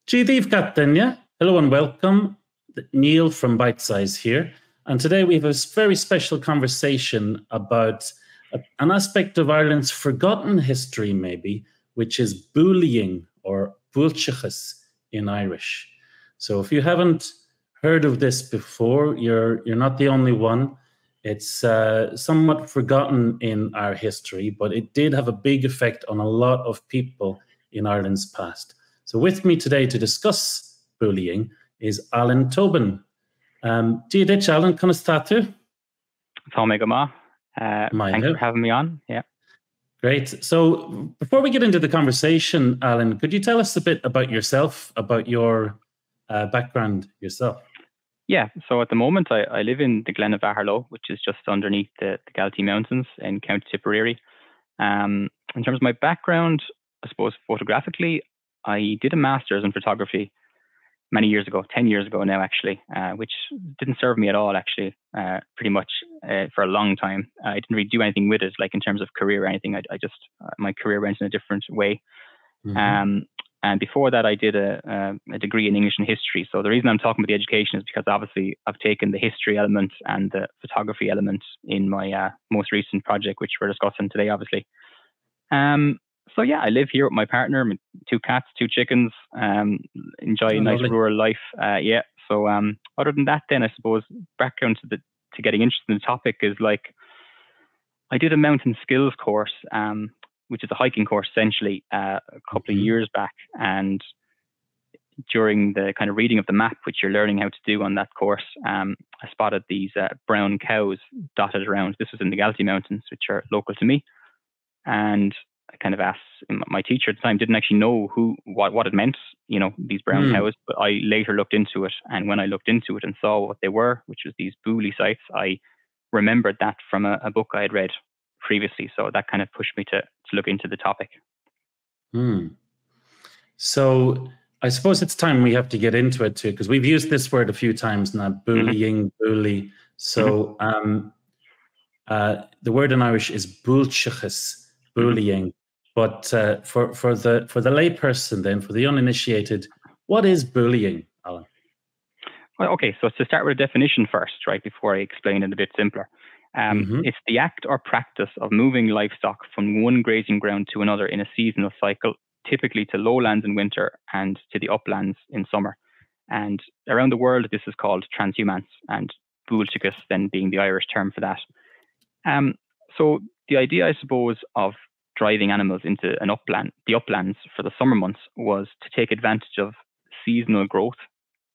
Gaeilge Gach Lá. Hello and welcome. Niall from Bitesize here. And today we have a very special conversation about an aspect of Ireland's forgotten history, maybe, which is booleying or boolchichas in Irish. So if you haven't heard of this before, you're not the only one. It's somewhat forgotten in our history, but it did have a big effect on a lot of people in Ireland's past. So with me today to discuss bullying is Alan Tobin. Dia ditch, Alan, can I start too? Thanks for having me on. Yeah. Great. So before we get into the conversation, Alan, could you tell us a bit about yourself, about your background yourself? Yeah. So at the moment, I live in the Glen of Aherlow, which is just underneath the Bealtaine Mountains in County Tipperary. In terms of my background, I suppose photographically, I did a master's in photography many years ago, 10 years ago now, actually, which didn't serve me at all, actually, pretty much for a long time. I didn't really do anything with it, like in terms of career or anything. I just, my career went in a different way. Mm-hmm. And before that, I did a degree in English and history. So the reason I'm talking about the education is because obviously I've taken the history element and the photography element in my most recent project, which we're discussing today, obviously. So yeah, I live here with my partner, 2 cats, 2 chickens, enjoy a nice rural life. Yeah. So other than that, then I suppose background to getting interested in the topic is like, I did a mountain skills course, which is a hiking course essentially, a couple of years back. And during the kind of reading of the map, which you're learning how to do on that course, I spotted these brown cows dotted around. This was in the Bealtaine Mountains, which are local to me. And I kind of asked my teacher at the time, didn't actually know what it meant, you know, these brown cows, but I later looked into it. And when I looked into it and saw what they were, which was these booley sites, I remembered that from a book I had read previously. So that kind of pushed me to look into the topic. So I suppose it's time we have to get into it too, because we've used this word a few times now, bullying, bully. So the word in Irish is boolchichas, bullying. But for the layperson then, for the uninitiated, what is bullying, Alan? Well, okay, so to start with a definition first, right, before I explain it a bit simpler. It's the act or practice of moving livestock from one grazing ground to another in a seasonal cycle, typically to lowlands in winter and to the uplands in summer. And around the world, this is called transhumance, and boolchichas then being the Irish term for that. So the idea, I suppose, of driving animals into the uplands for the summer months was to take advantage of seasonal growth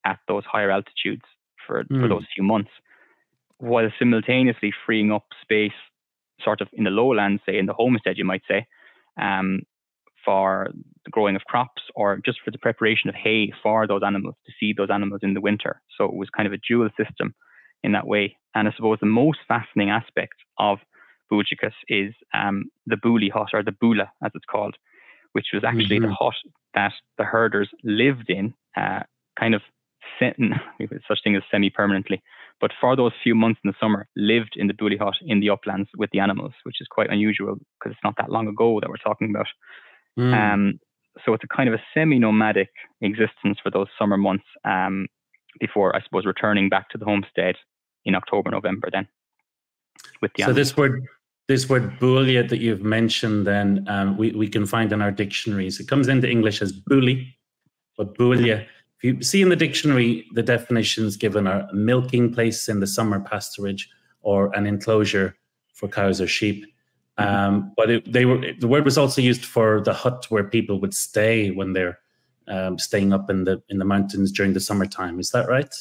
at those higher altitudes for those few months, while simultaneously freeing up space sort of in the lowlands, say in the homestead, you might say, for the growing of crops or just for the preparation of hay for those animals, to feed those animals in the winter. So it was kind of a dual system in that way. And I suppose the most fascinating aspect of boolchichas is the booley hut, or the boola as it's called, which was actually the hut that the herders lived in, kind of such thing as semi-permanently, but for those few months in the summer lived in the booley hut in the uplands with the animals, which is quite unusual because it's not that long ago that we're talking about. So it's a kind of a semi-nomadic existence for those summer months before, I suppose, returning back to the homestead in October, November then with the animals. So this word boolia that you've mentioned then, we can find in our dictionaries. It comes into English as booley, but boolia, if you see in the dictionary, the definitions given are a milking place in the summer pasturage or an enclosure for cows or sheep. But the word was also used for the hut where people would stay when they're staying up in the mountains during the summertime. Is that right?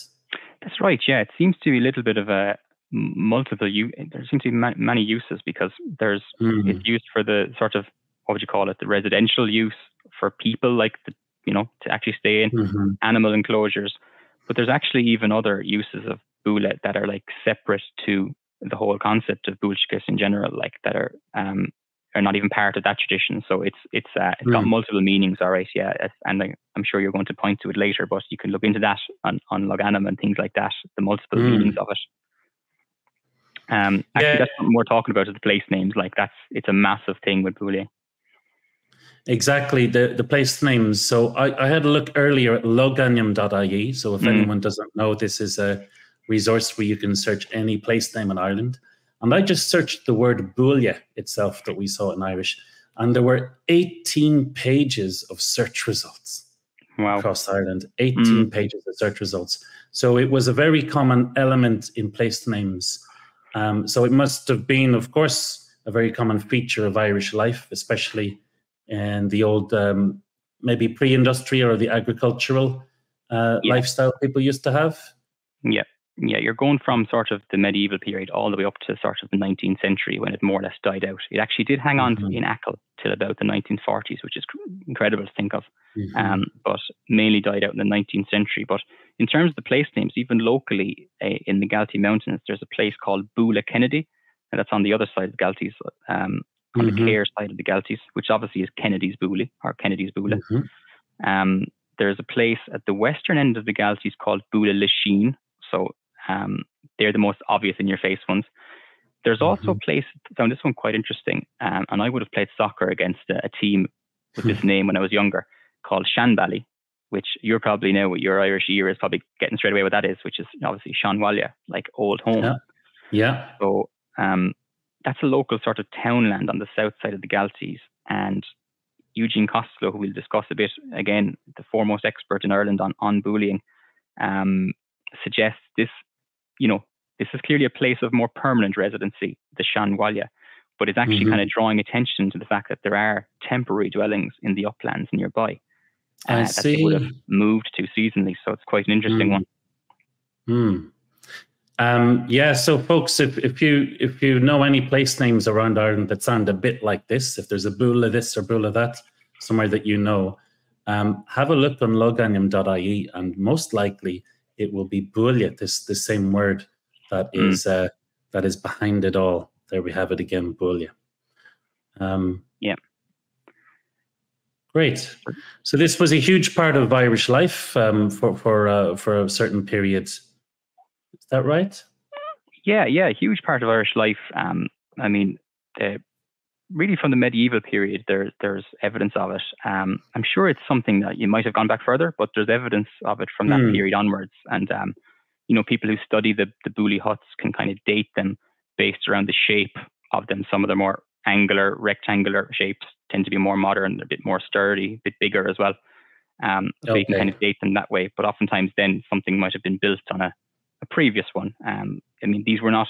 That's right. Yeah, it seems to be a little bit of a multiple use. There seems to be many uses because there's it's used for the sort of, what would you call it, the residential use for people, like to actually stay in animal enclosures. But there's actually even other uses of boola that are like separate to the whole concept of boolchichas in general, like that are not even part of that tradition. So it's got multiple meanings, all right, yeah. And I'm sure you're going to point to it later, but you can look into that on Loganum and things like that, the multiple meanings of it. Actually, that's what we're talking about is the place names. Like it's a massive thing with booley. Exactly, the place names. So I had a look earlier at loganum.ie. So if anyone doesn't know, this is a resource where you can search any place name in Ireland. And I just searched the word Booley itself that we saw in Irish, and there were 18 pages of search results across Ireland. 18 pages of search results. So it was a very common element in place names. So it must have been, of course, a very common feature of Irish life, especially in the old, maybe pre-industrial or the agricultural lifestyle people used to have. Yeah. Yeah, you're going from sort of the medieval period all the way up to sort of the 19th century when it more or less died out. It actually did hang on in Achill till about the 1940s, which is incredible to think of, but mainly died out in the 19th century. But in terms of the place names, even locally in the Bealtaine Mountains, there's a place called Booley Kennedy, and that's on the other side of the Galties, on the Clare side of the Galties, which obviously is Kennedy's Booley, or Kennedy's Booley. There's a place at the western end of the Galties called Booley Lachine, so they're the most obvious in your face ones. There's also a place, I found this one quite interesting, and I would have played soccer against a team with this name when I was younger, called Shanbally, which you're probably now with your Irish ear is probably getting straight away what that is, which is obviously Shanwalla, like old home. Yeah. So that's a local sort of townland on the south side of the Galties, and Eugene Costello, who we'll discuss a bit, again, the foremost expert in Ireland on bullying, suggests this, this is clearly a place of more permanent residency, the Shanwalla, but it's actually kind of drawing attention to the fact that there are temporary dwellings in the uplands nearby that they would have moved to seasonally. So it's quite an interesting one. Yeah, so folks, if you know any place names around Ireland that sound a bit like this, if there's a Bula this or Bula that, somewhere that you know, have a look on loganum.ie, and most likely it will be Bula, the same word that is behind it all. There we have it again, Bula. Yeah. Great. So this was a huge part of Irish life for a certain period. Is that right? Yeah, a huge part of Irish life. I mean, really from the medieval period, there's evidence of it. I'm sure it's something that you might have gone back further, but there's evidence of it from that period onwards. And people who study the booley huts can kind of date them based around the shape of them. Some of the more angular, rectangular shapes tend to be more modern, a bit more sturdy, a bit bigger as well. So you can kind of date them that way. But oftentimes then something might have been built on a previous one. I mean, these were not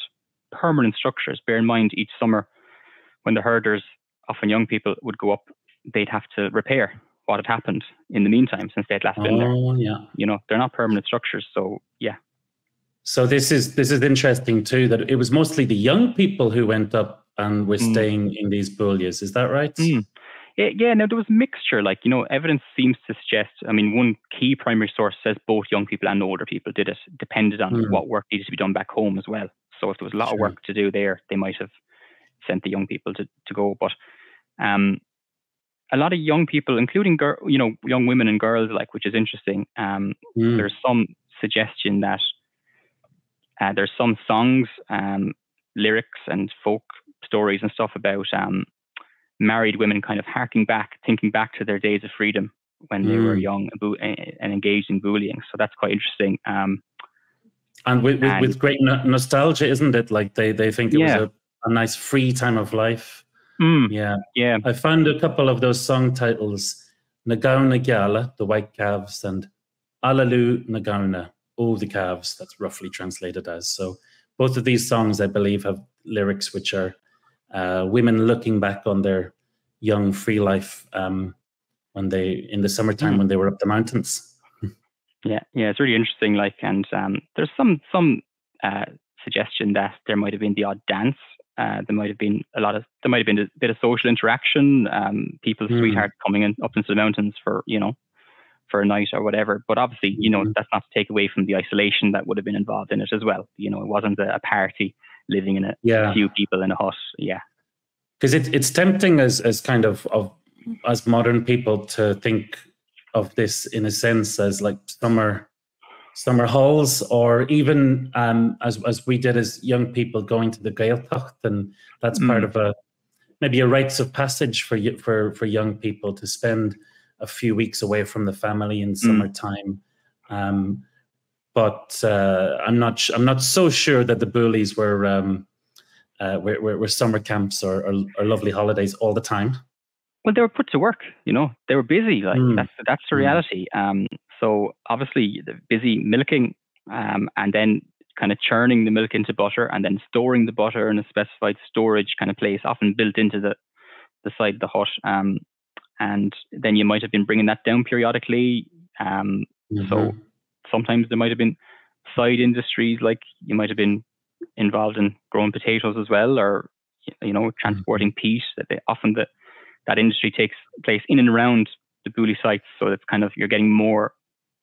permanent structures. Bear in mind, each summer when the herders, often young people, would go up, they'd have to repair what had happened in the meantime since they'd last been there. Yeah. They're not permanent structures. So yeah. So this is interesting too, that it was mostly the young people who went up and were staying in these bouliers. Is that right? Yeah, now there was a mixture, evidence seems to suggest, I mean, one key primary source says both young people and older people did it, depended on what work needed to be done back home as well. So if there was a lot of work to do there, they might have sent the young people to go. But a lot of young people, including young women and girls, which is interesting. There's some suggestion that there's some songs, lyrics and folk stories and stuff about married women kind of thinking back to their days of freedom when they were young and engaged in bullying. So that's quite interesting. And with great nostalgia, isn't it? Like they think it was a nice free time of life. Yeah. I found a couple of those song titles: Nagauna Gala, the white calves, and Alalu Nagauna, oh the calves. That's roughly translated as. So both of these songs, I believe, have lyrics which are women looking back on their young free life when they, in the summertime, when they were up the mountains. Yeah, it's really interesting. And there's some suggestion that there might have been the odd dance. There might have been a bit of social interaction. People, sweethearts coming up into the mountains for a night or whatever. But obviously, that's not to take away from the isolation that would have been involved in it as well. It wasn't a party living in a few people in a hut. Yeah. Because it's tempting as kind of as modern people to think of this in a sense as like summer halls, or even as we did as young people going to the Gaeilge Gach, and that's part of maybe a rites of passage for young people to spend a few weeks away from the family in summertime. But I'm not so sure that the Boolies were summer camps or lovely holidays all the time. Well, they were put to work, you know, they were busy. Like that's the reality. So obviously the busy milking, and then kind of churning the milk into butter, and then storing the butter in a specified storage kind of place, often built into the side of the hut. And then you might have been bringing that down periodically. So sometimes there might have been side industries, like you might have been involved in growing potatoes as well, or, you know, transporting peat. That industry takes place in and around the Booley sites. So it's kind of, you're getting more,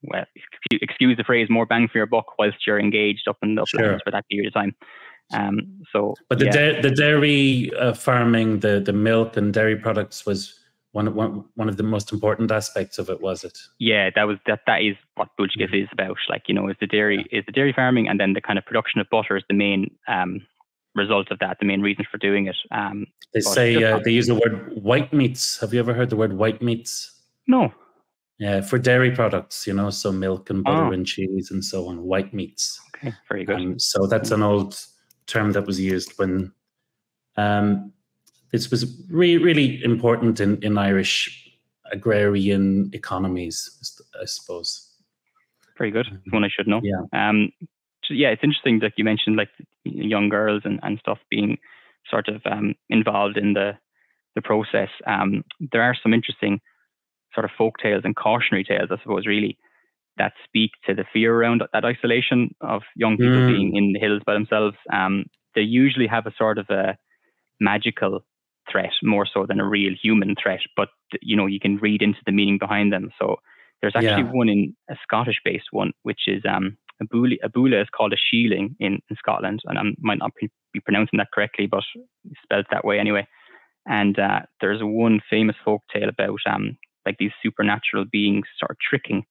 well, excuse the phrase, more bang for your buck whilst you're engaged up in the uplands for that period of time. But the dairy farming, the milk and dairy products was one of the most important aspects of it, was it? Yeah, that is what Gaeilge Gach is about. Like, you know, is the dairy farming, and then the kind of production of butter is the main result of that, the main reason for doing it. They use the word white meats. Have you ever heard the word white meats? No. Yeah, for dairy products, you know, so milk and butter and cheese and so on, white meats. Okay, very good. So that's an old term that was used when this was really important in Irish agrarian economies, I suppose. Very good. One I should know. Yeah. Yeah, it's interesting that you mentioned like young girls and stuff being sort of involved in the process. There are some interesting sort of folk tales and cautionary tales, I suppose, really, that speak to the fear around that isolation of young people being in the hills by themselves. They usually have a sort of a magical threat more so than a real human threat, but, you know, you can read into the meaning behind them. So there's actually one a Scottish-based one, which is a booley. A booley is called a sheeling in Scotland, and I might not be pronouncing that correctly, but it's spelled that way anyway. And there's one famous folk tale about like these supernatural beings sort of tricking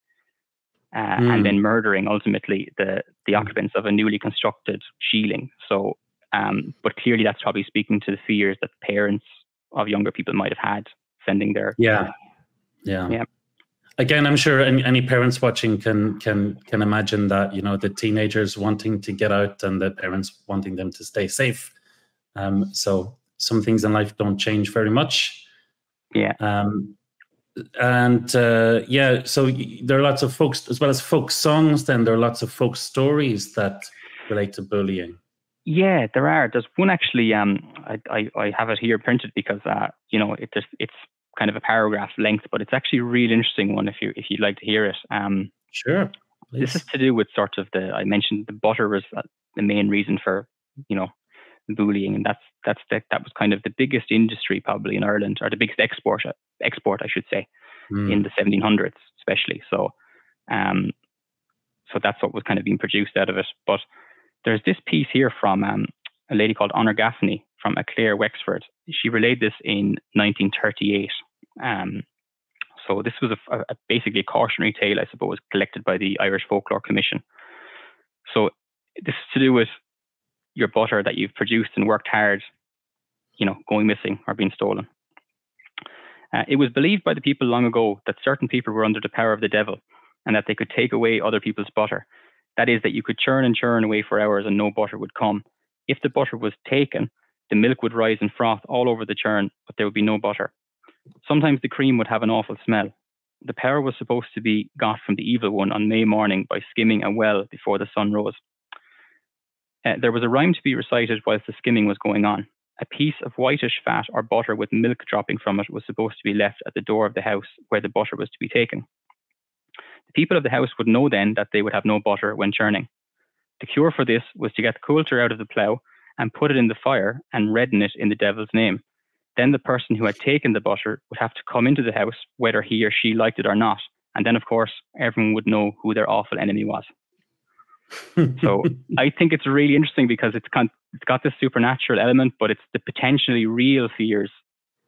and then murdering ultimately the occupants of a newly constructed sheeling. So, but clearly that's probably speaking to the fears that parents of younger people might have had sending their yeah. Again, I'm sure any parents watching can imagine that, you know, the teenagers wanting to get out and the parents wanting them to stay safe. So some things in life don't change very much. Yeah. So there are lots of folks, as well as folk songs, then there are lots of folk stories that relate to bullying. Yeah, there are. There's one actually, I have it here printed because, you know, it's kind of a paragraph length, but it's actually a really interesting one if you'd like to hear it. Sure. Please. This is to do with sort of I mentioned the butter was the main reason for, you know, bullying, and that was kind of the biggest industry probably in Ireland, or the biggest export I should say, in the 1700s especially. So so that's what was kind of being produced out of it. But there's this piece here from a lady called Honor Gaffney from Clare, Wexford. She relayed this in 1938. So this was basically a cautionary tale, I suppose, collected by the Irish Folklore Commission. So this is to do with your butter that you've produced and worked hard, you know, going missing or being stolen. It was believed by the people long ago that certain people were under the power of the devil and that they could take away other people's butter. That is, that you could churn and churn away for hours and no butter would come. If the butter was taken, the milk would rise in froth all over the churn, but there would be no butter. Sometimes the cream would have an awful smell. The power was supposed to be got from the evil one on May morning by skimming a well before the sun rose. There was a rhyme to be recited whilst the skimming was going on. A piece of whitish fat or butter with milk dropping from it was supposed to be left at the door of the house where the butter was to be taken. The people of the house would know then that they would have no butter when churning. The cure for this was to get the coulter out of the plough and put it in the fire and redden it in the devil's name. Then the person who had taken the butter would have to come into the house whether he or she liked it or not. And then, of course, everyone would know who their awful enemy was. So I think it's really interesting because it's got this supernatural element, but it's the potentially real fears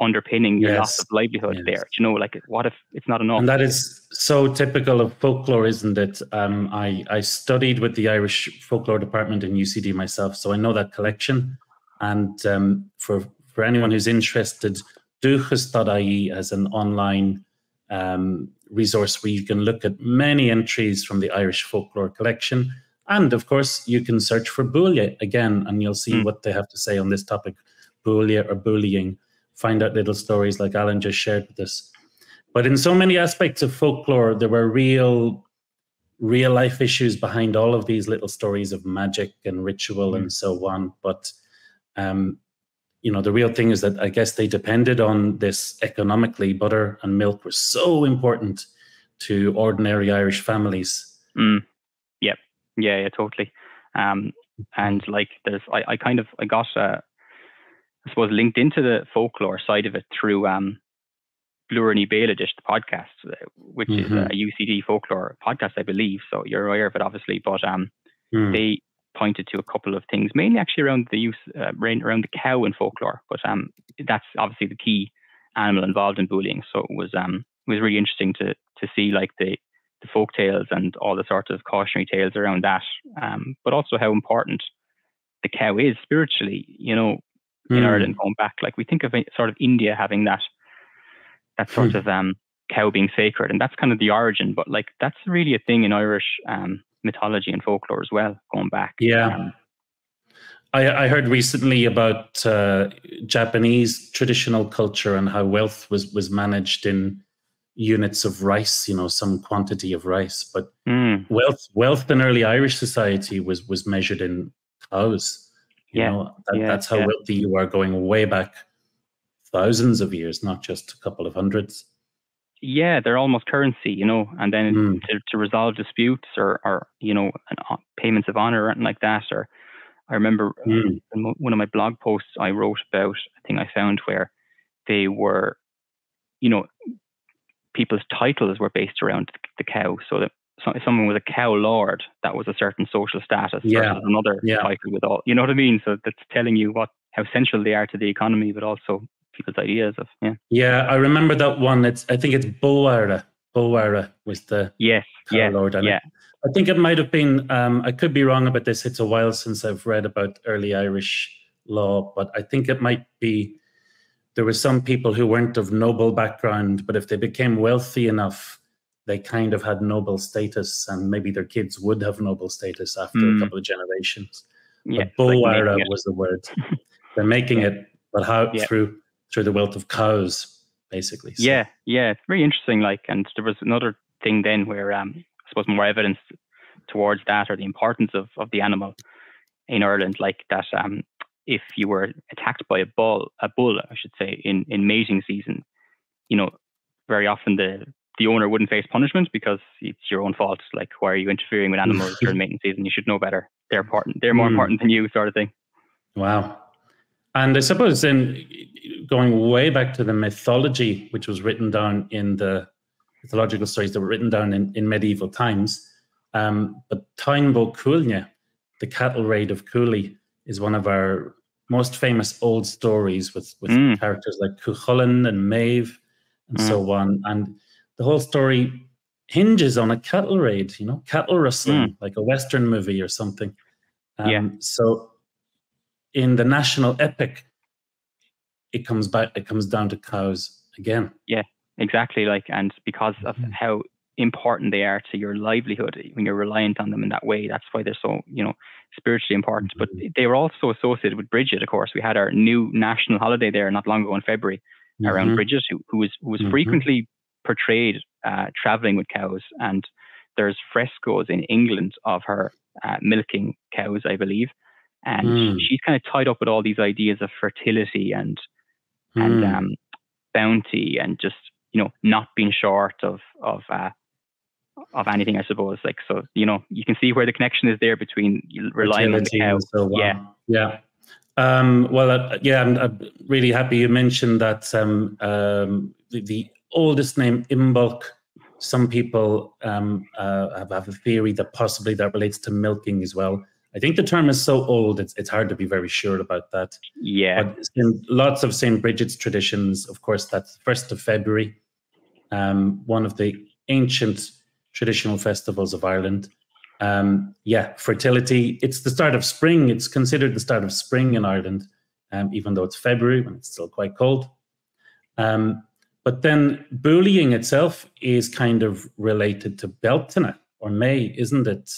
underpinning your loss of livelihood there. You know, like, what if it's not enough? And that is so typical of folklore, isn't it? I studied with the Irish folklore department in UCD myself, so I know that collection. And for for anyone who's interested, duchas.ie has an online resource where you can look at many entries from the Irish folklore collection. And of course, you can search for booley again, and you'll see what they have to say on this topic, booley or bullying. Find out little stories like Alan just shared with us. But in so many aspects of folklore, there were real life issues behind all of these little stories of magic and ritual and so on. But you know, the real thing is that I guess they depended on this economically. Butter and milk were so important to ordinary Irish families. Yep. Yeah, totally. And like I got I suppose linked into the folklore side of it through Booleying Bealtaine, the podcast, which is a UCD folklore podcast, I believe. So you're aware of it, obviously. But they pointed to a couple of things, mainly actually around the use around the cow in folklore. But that's obviously the key animal involved in bullying. So it was really interesting to see like the folk tales and all the sorts of cautionary tales around that, but also how important the cow is spiritually. You know, in Ireland, going back, like we think of sort of India having that sort of cow being sacred, and that's kind of the origin. But like that's really a thing in Irish mythology and folklore as well, going back. Yeah. I heard recently about Japanese traditional culture and how wealth was managed in units of rice, you know, some quantity of rice. But wealth in early Irish society was measured in cows. You know, that's how wealthy you are, going way back thousands of years, not just a couple of hundreds. Yeah, they're almost currency, you know, and then to resolve disputes or you know, payments of honor or anything like that. Or I remember in one of my blog posts I wrote about a thing I found where they were, you know, people's titles were based around the cow. So that if someone was a cow lord, that was a certain social status versus another title with all, you know what I mean? So that's telling you how central they are to the economy, but also people's ideas of, I remember that one. I think it's Boara. Boara was the cow lord. And I think it might have been, I could be wrong about this. It's a while since I've read about early Irish law, but I think it might be, there were some people who weren't of noble background, but if they became wealthy enough, they kind of had noble status, and maybe their kids would have noble status after a couple of generations. But Boara was the word. They're making it, but how? Through the wealth of cows, basically. So. It's very interesting. Like, and there was another thing then where I suppose more evidence towards that, or the importance of the animal in Ireland, like that. If you were attacked by a bull, I should say, in mating season, you know, very often the owner wouldn't face punishment because it's your own fault. Like, why are you interfering with animals during mating season? You should know better. They're important. They're more important than you, sort of thing. Wow. And I suppose then going way back to the mythology, which was written down in the mythological stories that were written down in medieval times. But Tainbo Coolne, the cattle raid of Cooley, is one of our most famous old stories with characters like Cuchulainn and Maeve and so on. And the whole story hinges on a cattle raid, you know, cattle rustling, like a Western movie or something. So in the national epic, it comes down to cows again. Yeah, exactly. Like, and because of how important they are to your livelihood when you're reliant on them in that way, that's why they're so, you know, spiritually important. But they were also associated with Bridget. Of course, we had our new national holiday there not long ago in February around Bridget, who was frequently portrayed traveling with cows, and there's frescoes in England of her milking cows, I believe, and she's kind of tied up with all these ideas of fertility and bounty, and just, you know, not being short of anything, I suppose. Like, so, you know, you can see where the connection is there between relying on the cow. So I'm really happy you mentioned that the oldest name, Imbolc. Some people have a theory that possibly that relates to milking as well. I think the term is so old, it's hard to be very sure about that. Yeah. But in lots of St. Bridget's traditions, of course, that's 1st of February, one of the ancient traditional festivals of Ireland. Fertility, it's the start of spring. It's considered the start of spring in Ireland. even though it's February when it's still quite cold. But then booleying itself is kind of related to Bealtaine or May, isn't it?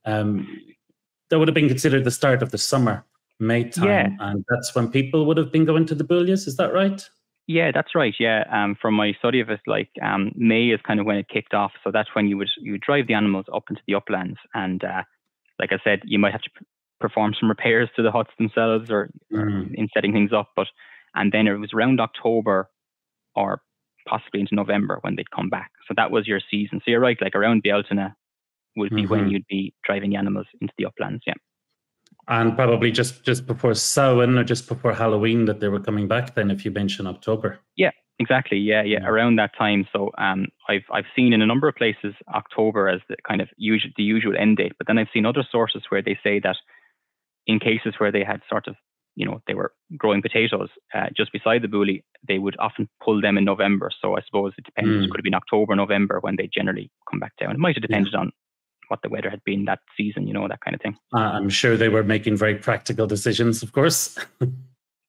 That would have been considered the start of the summer, May time, and that's when people would have been going to the booleys. Is that right? Yeah, that's right. Yeah, from my study of it, like May is kind of when it kicked off. So that's when you would drive the animals up into the uplands, and like I said, you might have to perform some repairs to the huts themselves or in setting things up. And then it was around October or possibly into November when they'd come back. So that was your season. So you're right, like around Bealtaine would be when you'd be driving the animals into the uplands. Yeah. And probably just before Samhain or just before Halloween that they were coming back then, if you mention October. Yeah, exactly. Yeah, around that time. So I've seen in a number of places October as the kind of the usual end date, but then I've seen other sources where they say that in cases where they had sort of, they were growing potatoes just beside the booley, they would often pull them in November. So I suppose it depends. It could have been October, November when they generally come back down. It might have depended on what the weather had been that season, that kind of thing. I'm sure they were making very practical decisions, of course.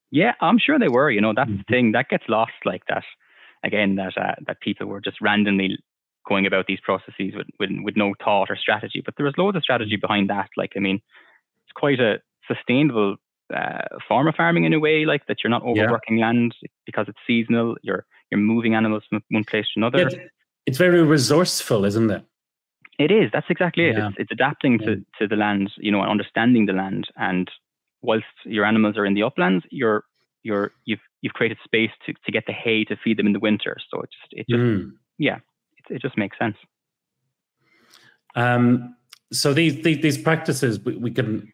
Yeah, I'm sure they were. That's the thing that gets lost like that. Again, that people were just randomly going about these processes with no thought or strategy. But there was loads of strategy behind that. Like, I mean, it's quite a sustainable form of farming in a way, like that you're not overworking land because it's seasonal. You're moving animals from one place to another. It's very resourceful, isn't it? It is. That's exactly it. It's adapting to the land, and understanding the land. And whilst your animals are in the uplands, you've created space to get the hay to feed them in the winter. So it just makes sense. So these practices we can.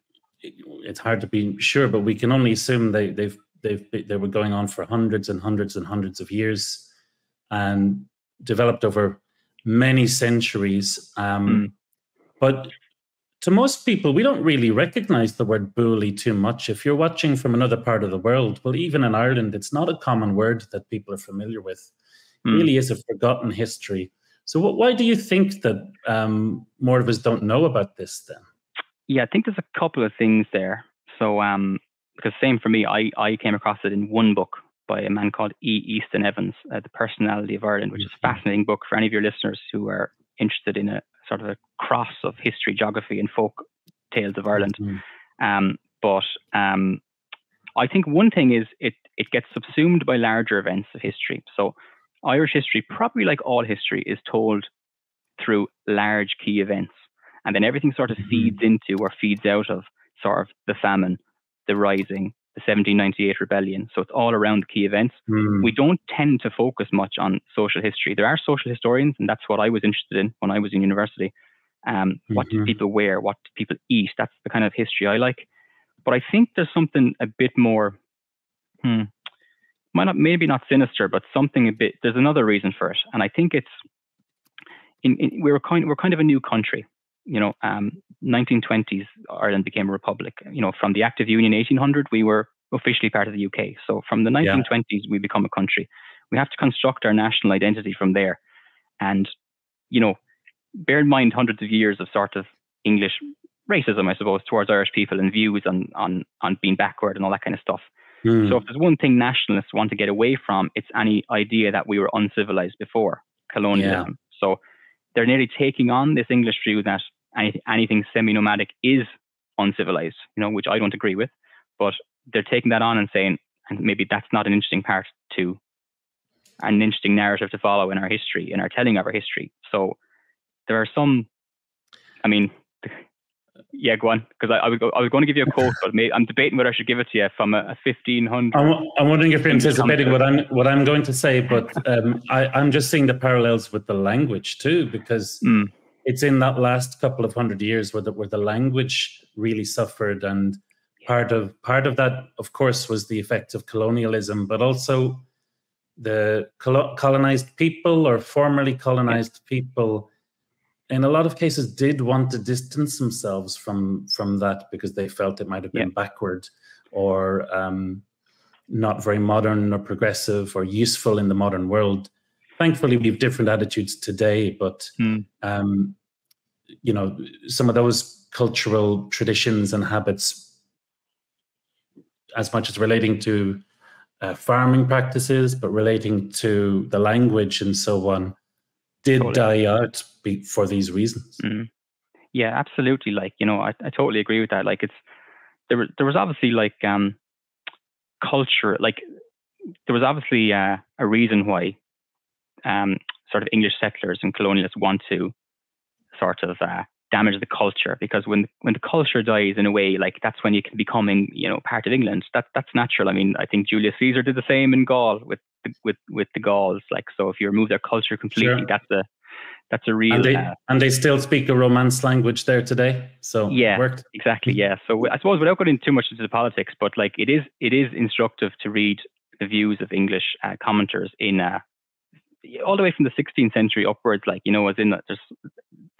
It's hard to be sure, but we can only assume they were going on for hundreds and hundreds and hundreds of years, and developed over many centuries. But to most people, we don't really recognize the word booley too much. If you're watching from another part of the world, well, even in Ireland, it's not a common word that people are familiar with. It really is a forgotten history. So why do you think that more of us don't know about this then? Yeah, I think there's a couple of things there. So, because same for me, I came across it in one book by a man called E. Easton Evans, The Personality of Ireland, which is a fascinating book for any of your listeners who are interested in a sort of a cross of history, geography, and folk tales of Ireland. But I think one thing is it gets subsumed by larger events of history. So Irish history, probably like all history, is told through large key events. And then everything sort of feeds into or feeds out of sort of the famine, the rising, the 1798 rebellion. So it's all around the key events. We don't tend to focus much on social history. There are social historians, and that's what I was interested in when I was in university. What do people wear? What do people eat? That's the kind of history I like. But I think there's something a bit more, maybe not sinister, but something a bit, there's another reason for it. And I think it's, we're kind of a new country. 1920s, Ireland became a republic. From the Act of Union 1800, we were officially part of the UK. So from the 1920s, we become a country. We have to construct our national identity from there. And, bear in mind hundreds of years of sort of English racism, I suppose, towards Irish people and views on being backward and all that kind of stuff. So if there's one thing nationalists want to get away from, it's any idea that we were uncivilized before colonialism. So they're nearly taking on this English view that anything semi-nomadic is uncivilized, which I don't agree with. But they're taking that on and saying, and maybe that's not an interesting narrative to follow in our history, in our telling of our history. So there are some, go on, because I was going to give you a quote, but I'm debating whether I should give it to you from a 1500. I'm wondering if you're anticipating what I'm going to say, but I'm just seeing the parallels with the language too, because it's in that last couple of hundred years where the language really suffered, and part of that, of course, was the effect of colonialism, but also the colonized people or formerly colonized people, in a lot of cases, did want to distance themselves from that because they felt it might have been backward or not very modern or progressive or useful in the modern world. Thankfully, we have different attitudes today, but some of those cultural traditions and habits as much as relating to farming practices, but relating to the language and so on, did die out for these reasons. Yeah, absolutely. Like, you know, I totally agree with that. Like, there was obviously like culture, like there was obviously a reason why sort of English settlers and colonialists want to sort of damage the culture, because when the culture dies in a way, like that's when you can become, you know, part of England. That's natural. I mean, I think Julius Caesar did the same in Gaul with the Gauls. Like, so if you remove their culture completely, Sure. that's a real. And they still speak a Romance language there today. So yeah, it worked. Exactly. Yeah. So I suppose without getting too much into the politics, but like it is instructive to read the views of English commenters in all the way from the 16th century upwards. Like, you know, as in there's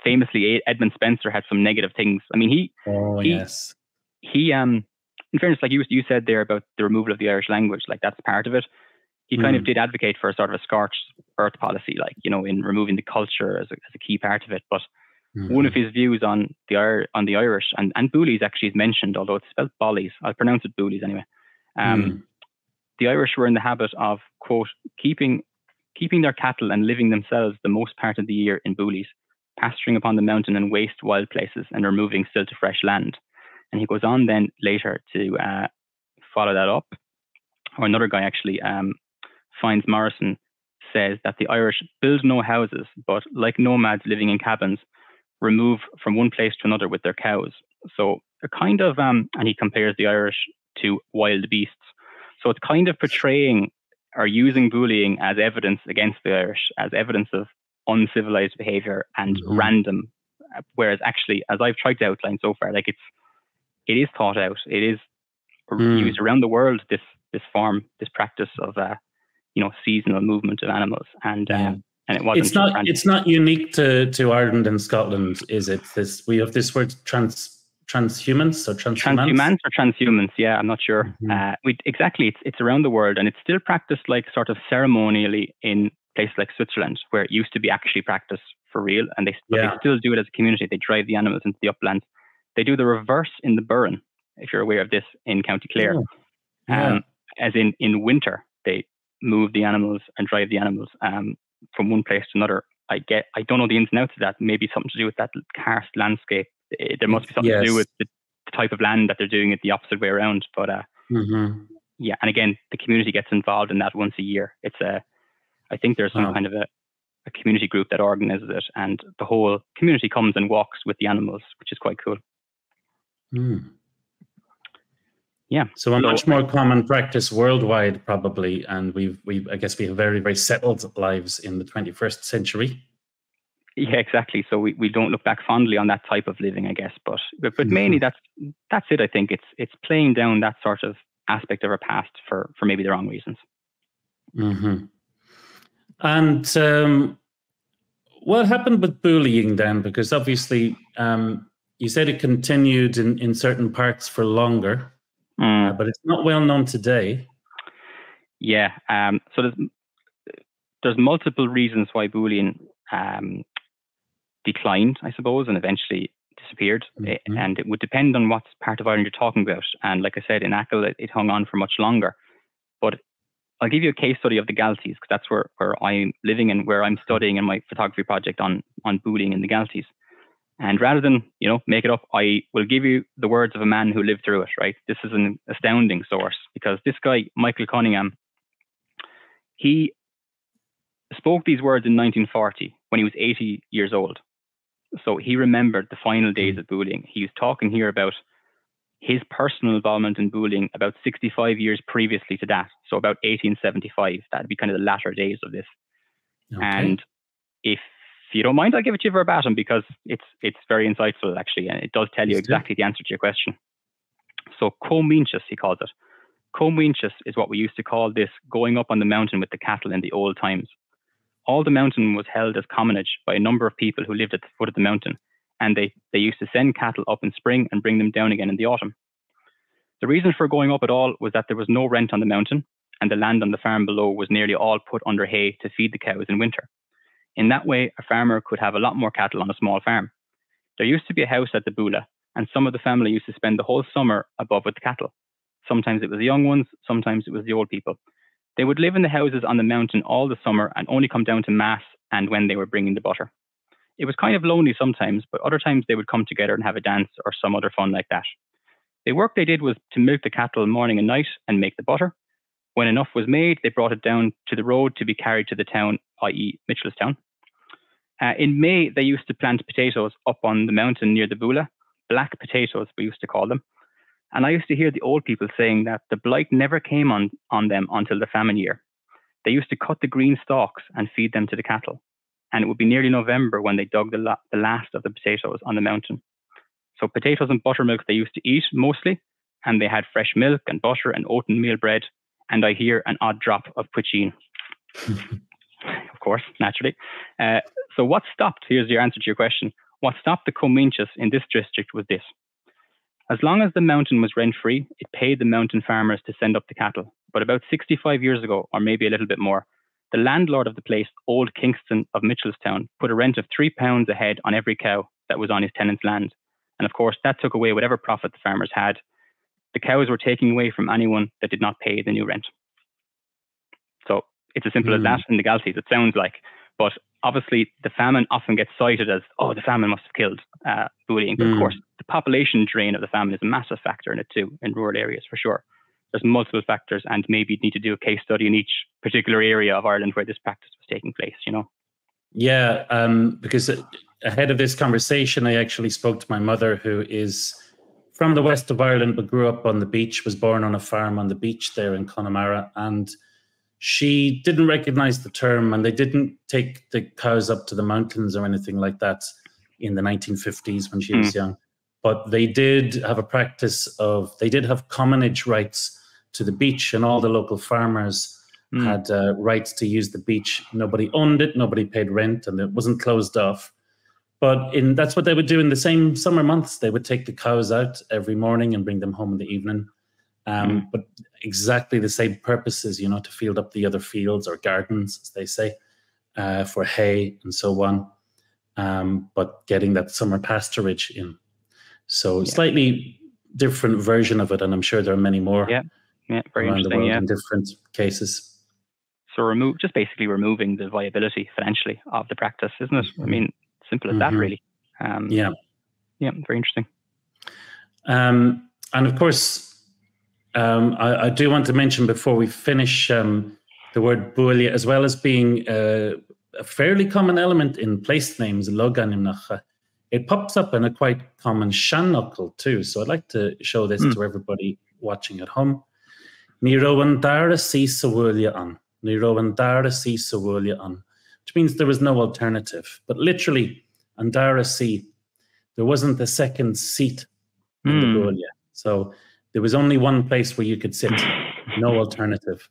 famously Edmund Spenser had some negative things. I mean, he in fairness, like you said there about the removal of the Irish language, like that's part of it. He kind of did advocate for a sort of a scorched earth policy, like, you know, in removing the culture as a key part of it. But one of his views on the Irish and boolies actually is mentioned, although it's spelled bollies. I'll pronounce it boolies anyway. The Irish were in the habit of, quote, keeping their cattle and living themselves the most part of the year in boolies, pasturing upon the mountain and waste wild places and removing still to fresh land. And he goes on then later to follow that up. Or another guy actually, Fynes Morrison, says that the Irish build no houses, but like nomads living in cabins, remove from one place to another with their cows. So a kind of, and he compares the Irish to wild beasts. So it's kind of portraying or using bullying as evidence against the Irish, as evidence of uncivilized behavior and random. Whereas actually, as I've tried to outline so far, like it is thought out. It is used around the world. This practice of you know, seasonal movement of animals, and it wasn't. It's not unique to Ireland and Scotland, is it? We have this word transhumans, so transhumans or transhumans. Yeah, I'm not sure. It's around the world, and it's still practiced like sort of ceremonially in places like Switzerland, where it used to be actually practiced for real, and they still do it as a community. They drive the animals into the uplands. They do the reverse in the Burren, if you're aware of this, in County Clare. As in winter, they move the animals and drive the animals from one place to another. I don't know the ins and outs of that. Maybe something to do with that karst landscape. There must be something to do with the type of land that they're doing it the opposite way around. But yeah, and again, the community gets involved in that once a year. I think there's some kind of a community group that organizes it, and the whole community comes and walks with the animals, which is quite cool. Yeah. So much more common practice worldwide, probably, and I guess we have very, very settled lives in the 21st century. Yeah, exactly. So we don't look back fondly on that type of living, I guess, but mainly that's it. I think it's playing down that sort of aspect of our past for maybe the wrong reasons. And what happened with bullying then? Because obviously, you said it continued in certain parts for longer. But it's not well known today. Yeah. So there's multiple reasons why bullying declined, I suppose, and eventually disappeared. And it would depend on what part of Ireland you're talking about. And like I said, in Achill, it hung on for much longer. But I'll give you a case study of the Galtees, because that's where I'm living and where I'm studying in my photography project on bullying in the Galtees. And rather than, you know, make it up, I will give you the words of a man who lived through it, right? This is an astounding source, because this guy, Michael Cunningham, he spoke these words in 1940 when he was 80 years old. So he remembered the final days of bullying. He was talking here about his personal involvement in bullying about 65 years previously to that. So about 1875, that'd be kind of the latter days of this. Okay. And if you don't mind, I'll give it to you verbatim, because it's very insightful, actually, and it does tell you exactly the answer to your question. So comminchus, he calls it. Comminchus is what we used to call this going up on the mountain with the cattle in the old times. All the mountain was held as commonage by a number of people who lived at the foot of the mountain, and they used to send cattle up in spring and bring them down again in the autumn. The reason for going up at all was that there was no rent on the mountain, and the land on the farm below was nearly all put under hay to feed the cows in winter. In that way, a farmer could have a lot more cattle on a small farm. There used to be a house at the Booley, and some of the family used to spend the whole summer above with the cattle. Sometimes it was the young ones, sometimes it was the old people. They would live in the houses on the mountain all the summer and only come down to Mass and when they were bringing the butter. It was kind of lonely sometimes, but other times they would come together and have a dance or some other fun like that. The work they did was to milk the cattle morning and night and make the butter. When enough was made, they brought it down to the road to be carried to the town, i.e. Mitchelstown. In May, they used to plant potatoes up on the mountain near the Booley, black potatoes we used to call them. And I used to hear the old people saying that the blight never came on them until the famine year. They used to cut the green stalks and feed them to the cattle. And it would be nearly November when they dug the last of the potatoes on the mountain. So potatoes and buttermilk they used to eat mostly, and they had fresh milk and butter and oatmeal bread, and I hear an odd drop of poitín. Of course, naturally. So what stopped, here's your answer to your question, what stopped the Cominches in this district was this. As long as the mountain was rent-free, it paid the mountain farmers to send up the cattle. But about 65 years ago, or maybe a little bit more, the landlord of the place, Old Kingston of Mitchelstown, put a rent of £3 a head on every cow that was on his tenant's land. And of course, that took away whatever profit the farmers had. The cows were taken away from anyone that did not pay the new rent. So it's as simple as that in the Galties, it sounds like. But obviously, the famine often gets cited as, oh, the famine must have killed Booleying. But of course, the population drain of the famine is a massive factor in it too, in rural areas for sure. There's multiple factors, and maybe you'd need to do a case study in each particular area of Ireland where this practice was taking place, you know? Yeah, because ahead of this conversation, I actually spoke to my mother, who is from the west of Ireland, but grew up on the beach, was born on a farm on the beach there in Connemara, and she didn't recognize the term, and they didn't take the cows up to the mountains or anything like that in the 1950s when she was young. But they did have a practice of, they did have commonage rights to the beach, and all the local farmers had rights to use the beach. Nobody owned it, nobody paid rent, and it wasn't closed off. But that's what they would do in the same summer months. They would take the cows out every morning and bring them home in the evening. But exactly the same purposes, you know, to field up the other fields or gardens, as they say, for hay and so on. But getting that summer pasturage in. So slightly different version of it, and I'm sure there are many more very around the interesting, world in different cases. So just basically removing the viability financially of the practice, isn't it? I mean, simple as that, really. Yeah, very interesting. And of course, I do want to mention before we finish the word booley, as well as being a fairly common element in place names, Loganimnacha. It pops up in a quite common shannuckle too. So I'd like to show this to everybody watching at home. Ní rowan dara sí sa bhuaile an. Ní rowan dara sí sa bhuaile an. Which means there was no alternative. But literally, an dara sí, there wasn't a second seat in the bhuaile. So there was only one place where you could sit, no alternative.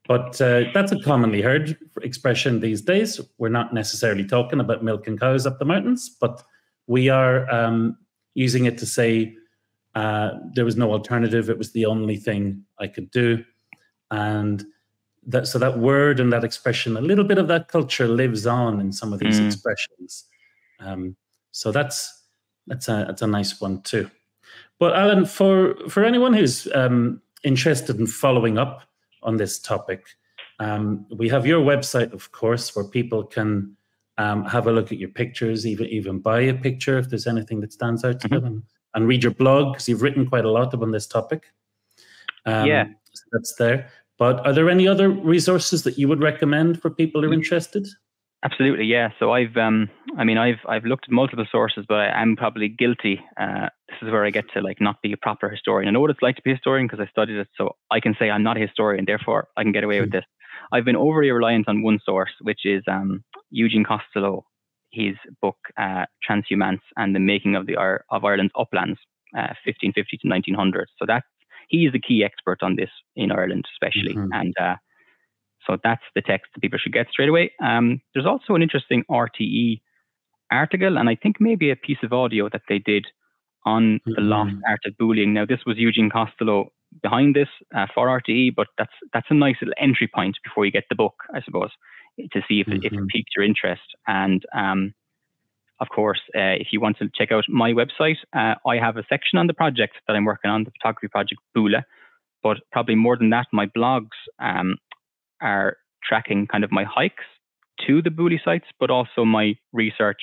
But that's a commonly heard expression these days. We're not necessarily talking about milking cows up the mountains, but we are using it to say there was no alternative. It was the only thing I could do. And so that word and that expression, a little bit of that culture lives on in some of these expressions. So that's a nice one too. But Alan, for anyone who's interested in following up on this topic, we have your website, of course, where people can have a look at your pictures, even buy a picture if there's anything that stands out to them, and read your blog, because you've written quite a lot on this topic. So that's there. But are there any other resources that you would recommend for people who are interested? Absolutely, yeah. So I've looked at multiple sources, but I'm probably guilty. This is where I get to not be a proper historian. I know what it's like to be a historian because I studied it, so I can say I'm not a historian. Therefore, I can get away with this. I've been overly reliant on one source, which is Eugene Costello, his book Transhumance and the Making of Ireland's Uplands, 1550 to 1900. So he is the key expert on this in Ireland, especially, and so that's the text that people should get straight away. There's also an interesting RTE article, and I think maybe a piece of audio that they did on the lost art of booleying. Now, this was Eugene Costello behind this for RTE, but that's a nice little entry point before you get the book, I suppose, to see if it piques your interest. And of course, if you want to check out my website, I have a section on the project that I'm working on, the photography project Booley, But probably more than that, my blogs are tracking kind of my hikes to the booley sites, but also my research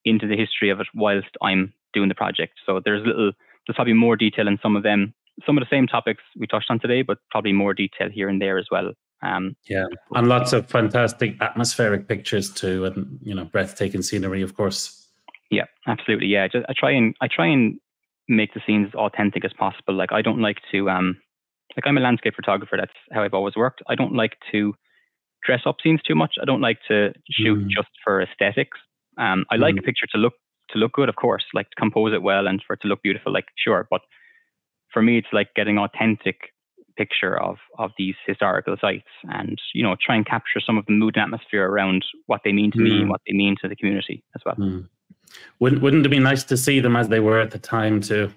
into the history of it whilst I'm doing the project. So there's probably more detail in some of them, some of the same topics we touched on today, but probably more detail here and there as well. Yeah, and lots of fantastic atmospheric pictures too, and breathtaking scenery, of course. Yeah, absolutely. Yeah, I try and make the scenes as authentic as possible. Like I don't like to like I'm a landscape photographer. That's how I've always worked. I don't like to dress up scenes too much. I don't like to shoot just for aesthetics. I like a picture to look good, of course, like to compose it well and for it to look beautiful, like sure. But for me, it's like getting authentic picture of these historical sites and, try and capture some of the mood and atmosphere around what they mean to me and what they mean to the community as well. Wouldn't it be nice to see them as they were at the time too?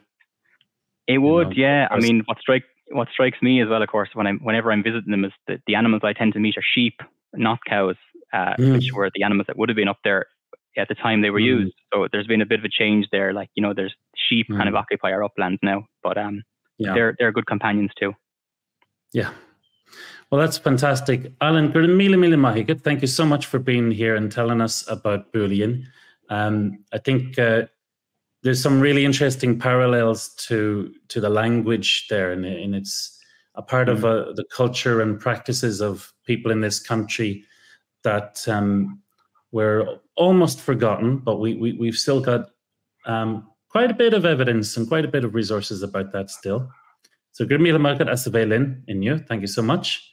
It would, yeah. I mean, what strikes me as well, of course, whenever I'm visiting them is that the animals I tend to meet are sheep, not cows, which were the animals that would have been up there at the time they were used. So there's been a bit of a change there. Like, there's sheep kind of occupy our uplands now, but they're good companions too. Yeah. Well, that's fantastic. Alan, thank you so much for being here and telling us about Booleying. I think there's some really interesting parallels to the language there, and it's a part of the culture and practices of people in this country that were almost forgotten, but we've still got quite a bit of evidence and quite a bit of resources about that still. So thank you so much.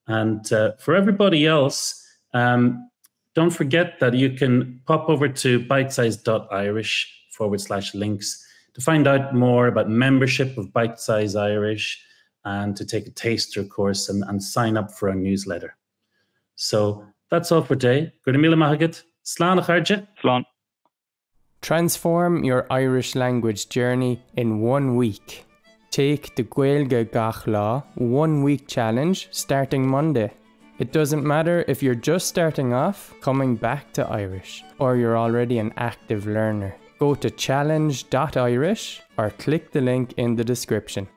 And for everybody else, don't forget that you can pop over to bitesize.irish/links to find out more about membership of Bitesize Irish and to take a taster course and sign up for a newsletter. So that's all for today. Slán. Transform your Irish language journey in 1 week. Take the Gaeilge Gach Lá 1 week challenge starting Monday. It doesn't matter if you're just starting off, coming back to Irish, or you're already an active learner. Go to challenge.irish or click the link in the description.